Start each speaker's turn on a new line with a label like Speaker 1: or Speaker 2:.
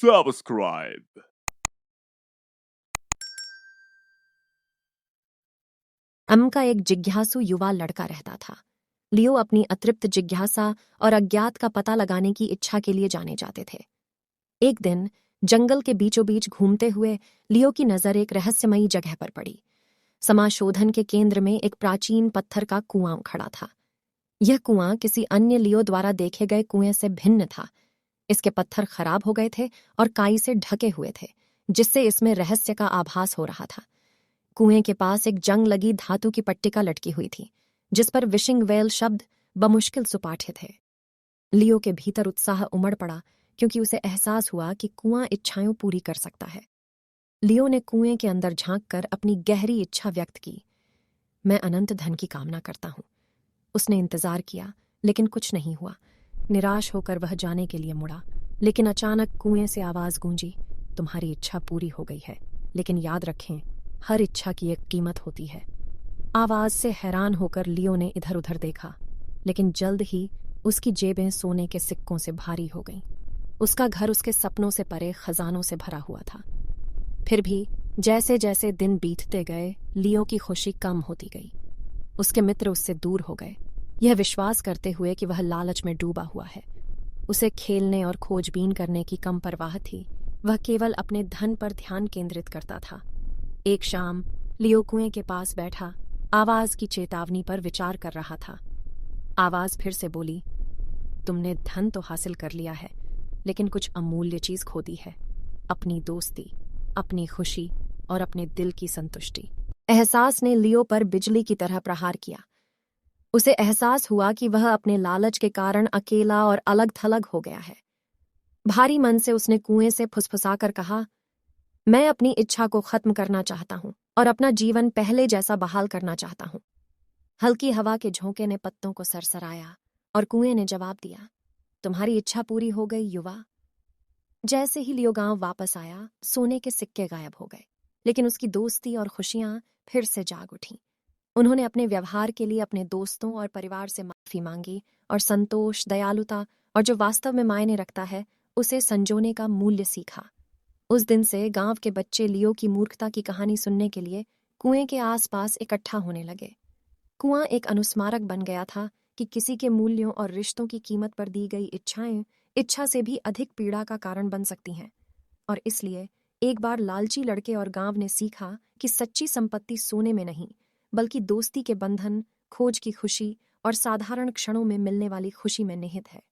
Speaker 1: subscribe.
Speaker 2: का एक जिज्ञासु युवा लड़का रहता था। लियो अपनी अतृप्त जिज्ञासा और अज्ञात का पता लगाने की इच्छा के लिए जाने जाते थे। एक दिन जंगल के बीचों बीच घूमते हुए लियो की नजर एक रहस्यमयी जगह पर पड़ी। समाशोधन के केंद्र में एक प्राचीन पत्थर का कुआं खड़ा था। यह कुआं किसी अन्य लियो द्वारा देखे गए कुएं से भिन्न था। इसके पत्थर खराब हो गए थे और काई से ढके हुए थे, जिससे इसमें रहस्य का आभास हो रहा था। कुएं के पास एक जंग लगी धातु की पट्टिका लटकी हुई थी, जिस पर विशिंग वेल शब्द बमुश्किल सुपाठ्य थे। लियो के भीतर उत्साह उमड़ पड़ा, क्योंकि उसे एहसास हुआ कि कुआं इच्छाएं पूरी कर सकता है। लियो ने कुएं के अंदर झांककर अपनी गहरी इच्छा व्यक्त की। मैं अनंत धन की कामना करता हूं। उसने इंतजार किया, लेकिन कुछ नहीं हुआ। निराश होकर वह जाने के लिए मुड़ा, लेकिन अचानक कुएं से आवाज गूंजी, तुम्हारी इच्छा पूरी हो गई है, लेकिन याद रखें, हर इच्छा की एक कीमत होती है। आवाज से हैरान होकर लियो ने इधर उधर देखा, लेकिन जल्द ही उसकी जेबें सोने के सिक्कों से भारी हो गईं। उसका घर उसके सपनों से परे खजानों से भरा हुआ था। फिर भी जैसे जैसे दिन बीतते गए, लियो की खुशी कम होती गई। उसके मित्र उससे दूर हो गए, यह विश्वास करते हुए कि वह लालच में डूबा हुआ है। उसे खेलने और खोजबीन करने की कम परवाह थी। वह केवल अपने धन पर ध्यान केंद्रित करता था। एक शाम लियो कुएं के पास बैठा आवाज की चेतावनी पर विचार कर रहा था। आवाज फिर से बोली, तुमने धन तो हासिल कर लिया है, लेकिन कुछ अमूल्य चीज खो दी है, अपनी दोस्ती, अपनी खुशी और अपने दिल की संतुष्टि। एहसास ने लियो पर बिजली की तरह प्रहार किया। उसे एहसास हुआ कि वह अपने लालच के कारण अकेला और अलग थलग हो गया है। भारी मन से उसने कुएं से फुसफुसाकर कहा, मैं अपनी इच्छा को खत्म करना चाहता हूं और अपना जीवन पहले जैसा बहाल करना चाहता हूं। हल्की हवा के झोंके ने पत्तों को सरसराया और कुएं ने जवाब दिया, तुम्हारी इच्छा पूरी हो गई युवा। जैसे ही लियो गांव वापस आया, सोने के सिक्के गायब हो गए, लेकिन उसकी दोस्ती और खुशियां फिर से जाग उठीं। उन्होंने अपने व्यवहार के लिए अपने दोस्तों और परिवार से माफी मांगी और संतोष, दयालुता और जो वास्तव में मायने रखता है, उसे संजोने का मूल्य सीखा। उस दिन से गांव के बच्चे लियो की मूर्खता की कहानी सुनने के लिए कुएं के आसपास इकट्ठा होने लगे। कुआं एक अनुस्मारक बन गया था कि किसी के मूल्यों और रिश्तों की कीमत पर दी गई इच्छाएं इच्छा से भी अधिक पीड़ा का कारण बन सकती हैं। और इसलिए एक बार लालची लड़के और गांव ने सीखा कि सच्ची संपत्ति सोने में नहीं, बल्कि दोस्ती के बंधन, खोज की खुशी और साधारण क्षणों में मिलने वाली खुशी में निहित है।